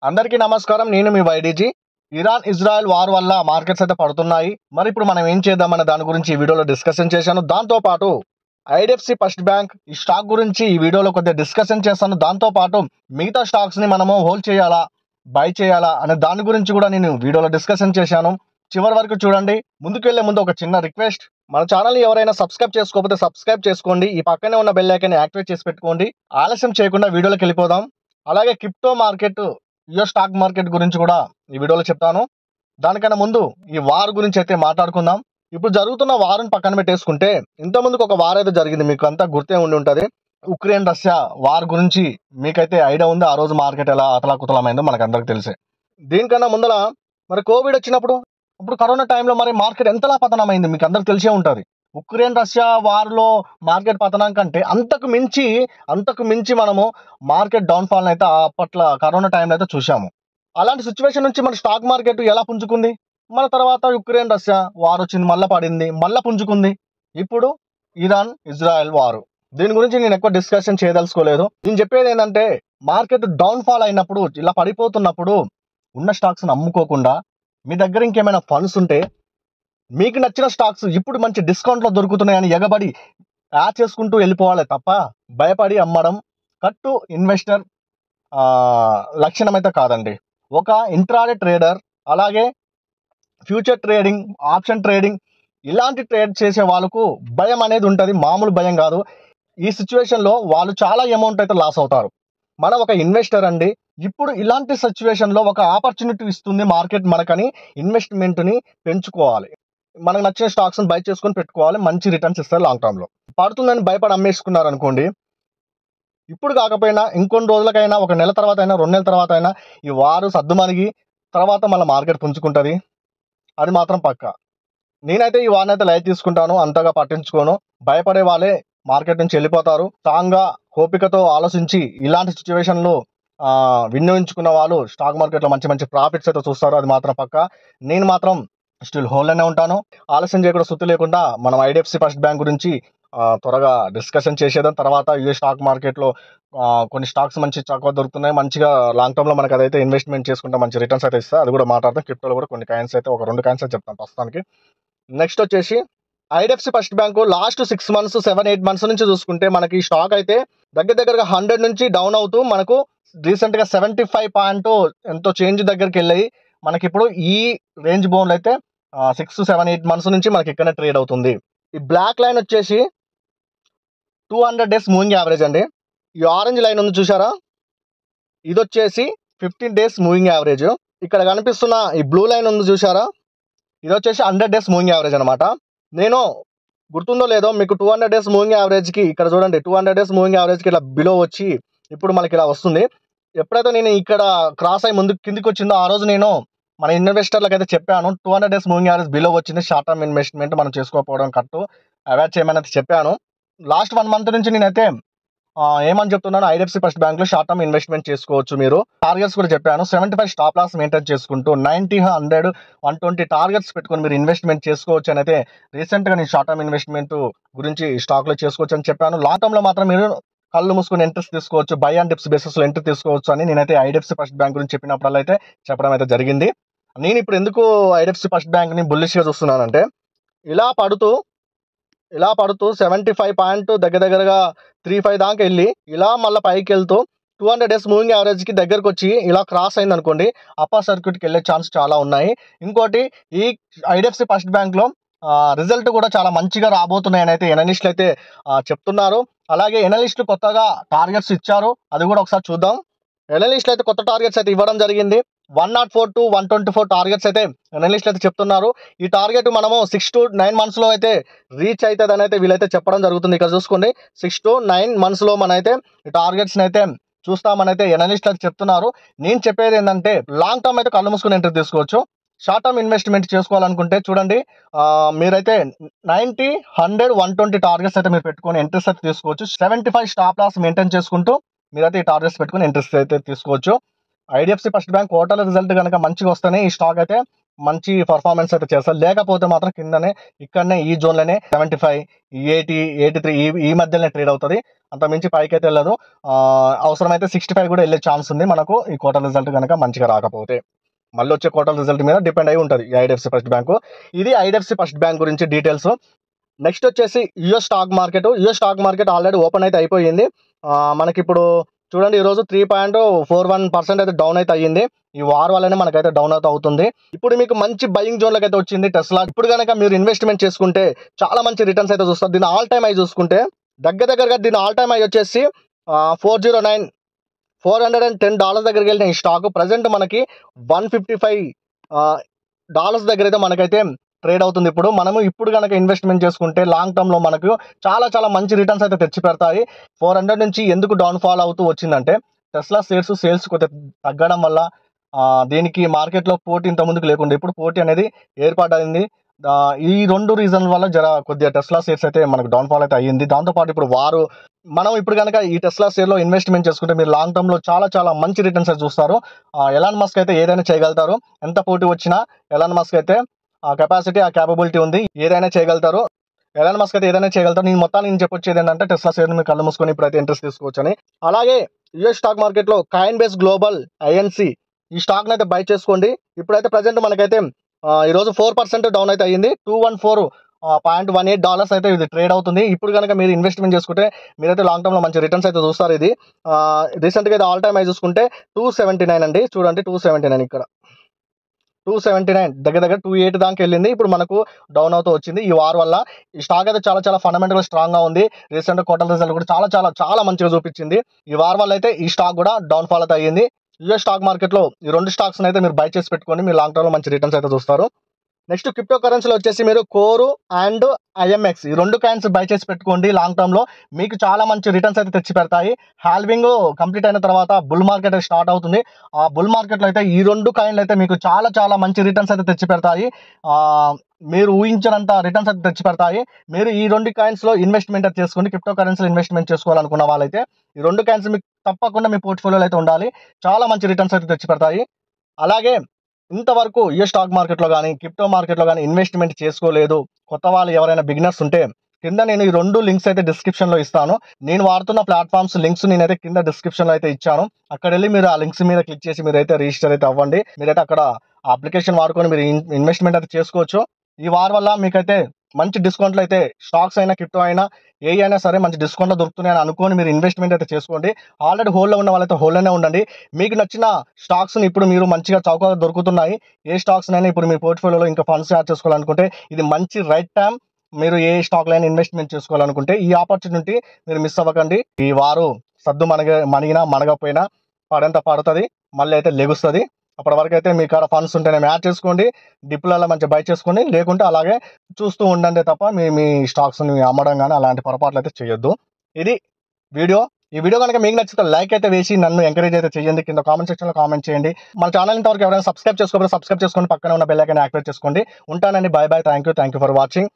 అందరికీ నమస్కారం. నేను మీ వైడీజీ. ఇరాన్ ఇజ్రాయెల్ వార్ వల్ల మార్కెట్స్ అయితే పడుతున్నాయి. మరి ఇప్పుడు మనం ఏం చేద్దామనే దాని గురించి ఈ వీడియోలో డిస్కషన్ చేశాను. దాంతో పాటు ఐడిఎఫ్సి ఫస్ట్ బ్యాంక్ ఈ స్టాక్ గురించి ఈ వీడియోలో కొద్దిగా డిస్కషన్ చేస్తాను. దాంతో పాటు మిగతా స్టాక్స్ ని మనము హోల్డ్ చేయాలా, బై చేయాలా అనే దాని గురించి కూడా నేను వీడియోలో డిస్కషన్ చేశాను. చివరి వరకు చూడండి. ముందుకెళ్లే ముందు ఒక చిన్న రిక్వెస్ట్, మన ఛానల్ ఎవరైనా సబ్స్క్రైబ్ చేసుకోకపోతే సబ్స్క్రైబ్ చేసుకోండి. ఈ పక్కనే ఉన్న బెల్ ఐకాన్ యాక్టివేట్ చేసి పెట్టుకోండి. ఆలస్యం చేయకుండా వీడియోలోకి వెళ్ళిపోదాం. అలాగే crypto market, US stock market గురించి కూడా ఈ వీడియోలో చెప్తాను. దానికన్నా ముందు ఈ వార్ గురించి అయితే మాట్లాడుకుందాం. ఇప్పుడు జరుగుతున్న వార్ని పక్కన పెట్టేసుకుంటే, ఇంతకుముందుకు ఒక వార్ అయితే జరిగింది, మీకు అంతా గుర్తే ఉండి ఉంటుంది. ఉక్రెయిన్ రష్యా వార్ గురించి మీకైతే ఐడియా ఉంది. ఆ రోజు మార్కెట్ ఎలా అతలాకుతలమైందో మనకు అందరికి తెలిసే. దీనికన్నా ముందర మరి కోవిడ్ వచ్చినప్పుడు, ఇప్పుడు కరోనా టైంలో మరి మార్కెట్ ఎంతలా పతనమైంది మీకు అందరికి తెలిసే ఉంటుంది. ఉక్రెయిన్ రష్యా వార్లో మార్కెట్ పతనం కంటే అంతకు మించి మనము మార్కెట్ డౌన్ఫాల్ అయితే అప్పట్లో కరోనా టైంలో అయితే చూసాము. అలాంటి సిచ్యువేషన్ నుంచి మన స్టాక్ మార్కెట్ ఎలా పుంజుకుంది, మన తర్వాత ఉక్రెయిన్ రష్యా వార్ వచ్చింది, మళ్ళీ పడింది, మళ్ళీ పుంజుకుంది. ఇప్పుడు ఇరాన్ ఇజ్రాయెల్ వారు, దీని గురించి నేను ఎక్కువ డిస్కషన్ చేయదలుచుకోలేదు. నేను చెప్పేది ఏంటంటే, మార్కెట్ డౌన్ఫాల్ అయినప్పుడు, ఇలా పడిపోతున్నప్పుడు ఉన్న స్టాక్స్ని అమ్ముకోకుండా మీ దగ్గర ఇంకేమైనా ఫండ్స్ ఉంటే మీకు నచ్చిన స్టాక్స్ ఇప్పుడు మంచి డిస్కౌంట్లో దొరుకుతున్నాయని ఎగబడి యాడ్ చేసుకుంటూ వెళ్ళిపోవాలి తప్ప భయపడి అమ్మడం కట్టు ఇన్వెస్టర్ లక్షణం అయితే కాదండి. ఒక ఇంట్రాడే ట్రేడర్, అలాగే ఫ్యూచర్ ట్రేడింగ్, ఆప్షన్ ట్రేడింగ్, ఇలాంటి ట్రేడ్ చేసే వాళ్ళకు భయం అనేది ఉంటుంది, మామూలు భయం కాదు. ఈ సిచ్యువేషన్లో వాళ్ళు చాలా అమౌంట్ అయితే లాస్ అవుతారు. మనం ఒక ఇన్వెస్టర్ అండి, ఇప్పుడు ఇలాంటి సిచ్యువేషన్లో ఒక ఆపర్చునిటీ ఇస్తుంది మార్కెట్ మనకని ఇన్వెస్ట్మెంట్ని పెంచుకోవాలి. మనకు నచ్చిన స్టాక్స్ని బై చేసుకొని పెట్టుకోవాలి, మంచి రిటర్న్స్ ఇస్తారు లాంగ్ టర్మ్లో. పడుతుందని భయపడి అమ్మేసుకున్నారు అనుకోండి, ఇప్పుడు కాకపోయినా ఇంకొన్ని రోజులకైనా, ఒక నెల తర్వాత అయినా, 2 నెలల తర్వాత అయినా ఈ వారు సర్దుమణిగి తర్వాత మళ్ళీ మార్కెట్ పుంజుకుంటుంది. అది మాత్రం పక్క. నేనైతే ఈ వార్ని అయితే లైట్ తీసుకుంటాను, అంతగా పట్టించుకోను. భయపడే వాళ్ళే మార్కెట్ నుంచి వెళ్ళిపోతారు. స్ట్రాంగ్గా ఓపికతో ఆలోచించి ఇలాంటి సిచ్యువేషన్లో వినియోగించుకున్న వాళ్ళు స్టాక్ మార్కెట్లో మంచి మంచి ప్రాఫిట్స్ అయితే చూస్తారు, అది మాత్రం పక్క. నేను మాత్రం స్టిల్ హోల్డ్లోనే ఉంటాను. ఆలస్యం చేయకుండా, సుత్తి లేకుండా మనం ఐడిఎఫ్సి ఫస్ట్ బ్యాంక్ గురించి త్వరగా డిస్కషన్ చేసేదాం. తర్వాత యూఎస్ స్టాక్ మార్కెట్లో కొన్ని స్టాక్స్ మంచి చక్కగా దొరుకుతున్నాయి, మంచిగా లాంగ్ టర్మ్లో మనకు అదైతే ఇన్వెస్ట్మెంట్ చేసుకుంటే మంచి రిటర్న్స్ అయితే ఇస్తాయి, అది కూడా మాట్లాడతాం. క్రిప్టోలో కూడా కొన్ని కాయిన్స్ అయితే, ఒక 2 కాయిన్స్ అయితే చెప్తాను ప్రస్తుతానికి. నెక్స్ట్ వచ్చేసి IDFC first bank last 6 months 7-8 months నుంచి చూసుకుంటే మనకి ఈ స్టాక్ అయితే దగ్గరగా 100 నుంచి డౌన్ అవుతూ మనకు రీసెంట్గా 75 ఎంతో చేంజ్ దగ్గరికి వెళ్ళి మనకి ఇప్పుడు ఈ రేంజ్ బౌండ్లో అయితే 6-7-8 మంత్స్ నుంచి మనకి ఇక్కడ ట్రేడ్ అవుతుంది. ఈ బ్లాక్ లైన్ వచ్చేసి 200 డేస్ మూవింగ్ యావరేజ్ అండి. ఈ ఆరెంజ్ లైన్ ఉంది చూసారా, ఇది వచ్చేసి 15 డేస్ మూవింగ్ యావరేజ్. ఇక్కడ కనిపిస్తున్న ఈ బ్లూ లైన్ ఉంది చూసారా, ఇది వచ్చేసి 100 డేస్ మూవింగ్ యావరేజ్ అనమాట. నేను గుర్తుందో లేదో మీకు 200 డేస్ మూవింగ్ యావరేజ్కి, ఇక్కడ చూడండి 200 డేస్ మూవింగ్ యావరేజ్కి ఇలా బిలో వచ్చి ఇప్పుడు మనకి ఇలా వస్తుంది. ఎప్పుడైతే నేను ఇక్కడ క్రాస్ అయ్యి ముందు కిందికి వచ్చిందో ఆ రోజు నేను మన ఇన్వెస్టర్లకు అయితే చెప్పాను, 200 డేస్ మూవింగ్ యావరేజ్ బిలో వచ్చింది, షార్ట్ టర్మ్ ఇన్వెస్ట్మెంట్ మనం చేసుకోకపోవడం కట్టు, అవాయిడ్ చేయమని అయితే చెప్పాను. లాస్ట్ 1 మంత్ నుంచి నేనైతే ఏమని చెప్తున్నాను, ఐడిఎఫ్సి ఫస్ట్ బ్యాంక్లో షార్ట్ టర్మ్ ఇన్వెస్ట్మెంట్ చేసుకోవచ్చు. మీరు టార్గెట్స్ కూడా చెప్పాను, 75 స్టాప్ లాస్ మెయింటైన్ చేసుకుంటూ 90, 100, 120 టార్గెట్స్ పెట్టుకొని మీరు ఇన్వెస్ట్మెంట్ చేసుకోవచ్చు అని అయితే రీసెంట్గా నేను షార్ట్ టర్మ్ ఇన్వెస్ట్మెంట్ గురించి స్టాక్లో చేసుకోవచ్చు అని చెప్పాను. లాంగ్ టర్మ్లో మాత్రం మీరు కళ్ళు మూసుకొని ఎంట్రీస్ తీసుకోవచ్చు, బై అండ్ డిప్స్ బేసిస్లో ఎంట్రీ తీసుకోవచ్చు అని నేనైతే ఐడిఎఫ్సి ఫస్ట్ బ్యాంక్ గురించి చెప్పినప్పుడల్లా అయితే చెప్పడం అయితే జరిగింది. నేను ఇప్పుడు ఎందుకు ఐడిఎఫ్సి ఫస్ట్ బ్యాంక్ని బుల్లిష్గా చూస్తున్నానంటే, ఇలా పడుతూ 75 దగ్గరగా 35 దాకా వెళ్ళి ఇలా మళ్ళీ పైకి వెళ్తూ 200 డేస్ మూవింగ్ యావరేజ్కి దగ్గరకు వచ్చి ఇలా క్రాస్ అయింది అనుకోండి, అప్పర్ సర్క్యూట్కి వెళ్ళే ఛాన్స్ చాలా ఉన్నాయి. ఇంకోటి, ఈ ఐడిఎఫ్సి ఫస్ట్ బ్యాంక్లో రిజల్ట్ కూడా చాలా మంచిగా రాబోతున్నాయని అయితే ఎనలిస్టులు అయితే చెప్తున్నారు. అలాగే ఎనలిస్టులు కొత్తగా టార్గెట్స్ ఇచ్చారు, అది కూడా ఒకసారి చూద్దాం. ఎనలిస్టులు అయితే కొత్త టార్గెట్స్ అయితే ఇవ్వడం జరిగింది. 104 to 124 టార్గెట్స్ అయితే ఎనలిస్టులు అయితే చెప్తున్నారు. ఈ టార్గెట్ మనము 6 to 9 మంత్స్లో అయితే రీచ్ అవుతుంది అని అయితే వీళ్ళైతే చెప్పడం జరుగుతుంది. ఇక్కడ చూసుకోండి, 6 to 9 మంత్స్లో మనైతే ఈ టార్గెట్స్ని అయితే చూస్తామని అయితే ఎనలిస్టులు అయితే చెప్తున్నారు. నేను చెప్పేది ఏంటంటే, లాంగ్ టర్మ్ అయితే కళ్ళు మూసుకొని ఎంట్రీ తీసుకోవచ్చు. షార్ట్ టర్మ్ ఇన్వెస్ట్మెంట్ చేసుకోవాలనుకుంటే చూడండి, మీరైతే 90, 100, 120 టార్గెట్స్ అయితే మీరు పెట్టుకొని ఎంట్రీస్ అయితే తీసుకోవచ్చు. 75 స్టాప్ లాస్ మెయింటైన్ చేసుకుంటూ మీరైతే ఈ టార్గెట్స్ పెట్టుకొని ఎంట్రీస్ అయితే తీసుకోవచ్చు. IDFC first bank quarterly result కనుక మంచిగా వస్తేనే ఈ స్టాక్ అయితే మంచి పర్ఫార్మెన్స్ అయితే చేస్తారు. లేకపోతే మాత్రం కిందనే ఇక్కడనే ఈ జోన్‌లోనే 75, 80, 83 ఈ మధ్యలోనే ట్రేడ్ అవుతది. అంతకు మించి పైకైతే వెళ్ళదు. అవసరమైతే 65 కూడా వెళ్ళే ఛాన్స్ ఉంది మనకు ఈ క్వార్టర్ రిజల్ట్ గనక మంచిగా రాకపోతే. మళ్ళొచ్చే క్వార్టర్ రిజల్ట్ మీద డిపెండ్ అయ్యి ఉంటది ఈ ఐడిఎఫ్‌సి ఫస్ట్ బ్యాంకు. ఇది ఐడిఎఫ్‌సి ఫస్ట్ బ్యాంక్ గురించి డీటెయిల్స్. నెక్స్ట్ వచ్చేసి US stock market. US stock market already open అయితే అయిపోయింది. మనకిప్పుడు చూడండి ఈరోజు 3.41% అయితే డౌన్ అయితే అయ్యింది. ఈ వార్ వల్లనే మనకైతే డౌన్ అయితే అవుతుంది. ఇప్పుడు మీకు మంచి బయింగ్ జోన్‌లోకి అయితే వచ్చింది టెస్లా. ఇప్పుడు గనక మీరు ఇన్వెస్ట్‌మెంట్ చేసుకుంటే చాలా మంచి రిటర్న్స్ అయితే చూస్తారు. దీని ఆల్ టైమ్ హై చూసుకుంటే దగ్గరగా దీని ఆల్ టైమ్ హై వచ్చేసి 409 $410 దగ్గరికి వెళ్ళిన ఈ స్టాక్ ప్రజెంట్ మనకి $155 దగ్గర అయితే మనకైతే ట్రేడ్ అవుతుంది. ఇప్పుడు ఇప్పుడు కనుక ఇన్వెస్ట్మెంట్ చేసుకుంటే లాంగ్ టర్మ్‌లో మనకు చాలా మంచి రిటర్న్స్ అయితే తెచ్చి పెడతాయి. 400 నుంచి ఎందుకు డౌన్ ఫాల్ అవుతూ వచ్చిందంటే టెస్లా సేల్స్ కొద్దిగా తగ్గడం వల్ల దీనికి మార్కెట్‌లో పోటీ ఇంత ముందుకు లేకుండే ఇప్పుడు పోటీ అనేది ఏర్పాటయింది. ఈ 2 రీజన్ల వల్ల కొద్దిగా టెస్లా షేర్స్ అయితే మనకు డౌన్ ఫాల్ అయితే అయ్యింది. దాంతో పాటు ఇప్పుడు మనం ఇప్పుడు గనక ఈ టెస్లా షేర్‌లో ఇన్వెస్ట్‌మెంట్ చేసుకుంటే మీరు లాంగ్ టర్మ్‌లో చాలా మంచి రిటర్న్స్ అయితే చూస్తారు. ఎలాన్ మస్క్ అయితే ఏదైనా చేయగలుగుతారు. ఎంత పోటీ వచ్చినా ఎలాన్ మస్క్ అయితే ఆ కెపాసిటీ, ఆ కేపబిలిటీ ఉంది. ఏదైనా చేయగలుగుతారు. ఎలాన్ మస్క్ అయితే ఏదైనా చేయగలుగుతారు. నేను చెప్పొచ్చేది ఏంటంటే టెస్లా షేర్‌ని మీరు కళ్ళు మూసుకొని ఇప్పుడైతే ఇంట్రెస్ట్ తీసుకోవచ్చని. అలాగే యూఎస్ స్టాక్ మార్కెట్‌లో కాయిన్బేస్ గ్లోబల్ ఐఎన్‌సి ఈ స్టాక్‌ని అయితే బై చేసుకోండి. ఇప్పుడైతే ప్రెజెంట్ మనకైతే ఈరోజు 4% డౌన్ అయితే అయ్యింది. $214.18 అయితే ఇది ట్రేడ్ అవుతుంది. ఇప్పుడు కనుక మీరు ఇన్వెస్ట్‌మెంట్ చేసుకుంటే మీరైతే లాంగ్ టర్మ్‌లో మంచి రిటర్న్స్ అయితే చూస్తారు. ఇది రీసెంట్‌గా అయితే ఆల్ టైమ్ హై చూసుకుంటే 279 అండి. చూడండి 279 ఇక్కడ. 279 దగ్గర 28 దాకా వెళ్ళింది. ఇప్పుడు మనకు డౌన్ అవుతూ వచ్చింది. ఈ వార్ వల్ల ఈ స్టాక్ అయితే చాలా ఫండమెంటల్ స్ట్రాంగ్‌గా ఉంది. రీసెంట్ క్వార్టర్ రిజల్ట్ కూడా చాలా మంచిగా చూపించింది. ఈ వార్ వల్ల అయితే ఈ స్టాక్ కూడా డౌన్ ఫాల్ అయితే అయ్యింది. యూఎస్ స్టాక్ మార్కెట్‌లో ఈ 2 స్టాక్స్‌ని అయితే మీరు బై చేసి పెట్టుకోండి. మీరు లాంగ్ టర్మ్‌లో మంచి రిటర్న్స్ అయితే చూస్తారు. నెక్స్ట్ క్రిప్టో కరెన్సీలో వచ్చేసి మీరు కోరు అండ్ ఐఎంఎక్స్ ఈ 2 కాయిన్స్ బై చేసి పెట్టుకోండి. లాంగ్ టర్మ్‌లో మీకు చాలా మంచి రిటర్న్స్ అయితే తెచ్చి పెడతాయి. హాల్వింగ్ కంప్లీట్ అయిన తర్వాత బుల్ మార్కెట్ స్టార్ట్ అవుతుంది. ఆ బుల్ మార్కెట్‌లో అయితే ఈ 2 కాయిన్లు అయితే మీకు చాలా మంచి రిటర్న్స్ అయితే తెచ్చి పెడతాయి. మీరు ఊహించినంత రిటర్న్స్ అయితే తెచ్చి పెడతాయి. మీరు ఈ 2 కాయిన్స్‌లో ఇన్వెస్ట్‌మెంట్ అయితే చేసుకోండి. క్రిప్టో కరెన్సీలో ఇన్వెస్ట్‌మెంట్ చేసుకోవాలనుకున్న వాళ్ళైతే ఈ 2 కాయిన్స్ మీకు తప్పకుండా మీ పోర్ట్‌ఫోలియోలో అయితే ఉండాలి. చాలా మంచి రిటర్న్స్ అయితే తెచ్చి పెడతాయి. అలాగే ఇంతవరకు యూఎస్ స్టాక్ మార్కెట్‌లో గాని, క్రిప్టో మార్కెట్‌లో గాని ఇన్వెస్ట్‌మెంట్ చేసుకోలేదు. కొత్త వాళ్ళు ఎవరైనా బిగినర్స్ ఉంటే కింద నేను ఈ 2 లింక్స్ అయితే డిస్క్రిప్షన్‌లో ఇస్తాను. నేను వాడుతున్న ప్లాట్‌ఫార్మ్స్ లింక్స్ నేనైతే కింద డిస్క్రిప్షన్‌లో అయితే ఇచ్చాను. అక్కడెళ్ళి మీరు ఆ లింక్స్ మీద క్లిక్ చేసి మీరైతే రిజిస్టర్ అయితే అవ్వండి. మీరైతే అక్కడ ఆ అప్లికేషన్ వాడుకొని మీరు ఇన్వెస్ట్‌మెంట్ అయితే చేసుకోవచ్చు. ఈ వార్ వల్ల మీకైతే మంచి డిస్కౌంట్‌లు అయితే స్టాక్స్ అయినా, క్రిప్టో అయినా అయినా సరే మంచి డిస్కౌంట్‌లో దొరుకుతున్నాయని అనుకోని మీరు ఇన్వెస్ట్‌మెంట్ అయితే చేసుకోండి. ఆల్రెడీ హోల్డ్‌లో ఉన్న వాళ్ళైతే హోల్డ్‌లోనే ఉండండి. మీకు నచ్చిన స్టాక్స్‌ని ఇప్పుడు మీరు మంచిగా చౌకగా దొరుకుతున్నాయి. ఏ స్టాక్స్‌నైనా ఇప్పుడు మీ పోర్ట్‌ఫోలియోలో ఇంకా ఫండ్స్ యాడ్ చేసుకోవాలనుకుంటే ఇది మంచి రైట్ టైమ్. మీరు ఏ స్టాక్‌లో అయినా ఇన్వెస్ట్‌మెంట్ చేసుకోవాలనుకుంటే ఈ ఆపర్చునిటీ మీరు మిస్ అవ్వకండి. ఈ వారు సద్దు మణిగినా మనగపోయినా పడేంత పడతది. మళ్ళీ అయితే లెగుస్తది. అప్పటి వరకైతే మీ కాడ ఫండ్స్ ఉంటేనేమో యాడ్ చేసుకోండి. డిప్‌లలో మంచిగా బై చేసుకోండి. లేకుంటే అలాగే చూస్తూ ఉండండి తప్ప మీ స్టాక్స్‌ని అమ్మడం గాని అలాంటి పొరపాట్లయితే చేయొద్దు. ఇది వీడియో. ఈ వీడియో గనుక మీకు నచ్చితే లైక్ అయితే వేసి నన్ను ఎంకరేజ్ అయితే చేయండి. కింద కామెంట్ సెక్షన్‌లో కామెంట్ చేయండి. మన ఛానెల్ ఇంతవరకు ఎవరైనా సబ్స్క్రైబ్ చేసుకోకపోతే సబ్స్క్రైబ్ చేసుకొని పక్కనే ఉన్న బెల్ ఐకాన్ యాక్టివేట్ చేసుకోండి. ఉంటానండి. By. Thank you for watching.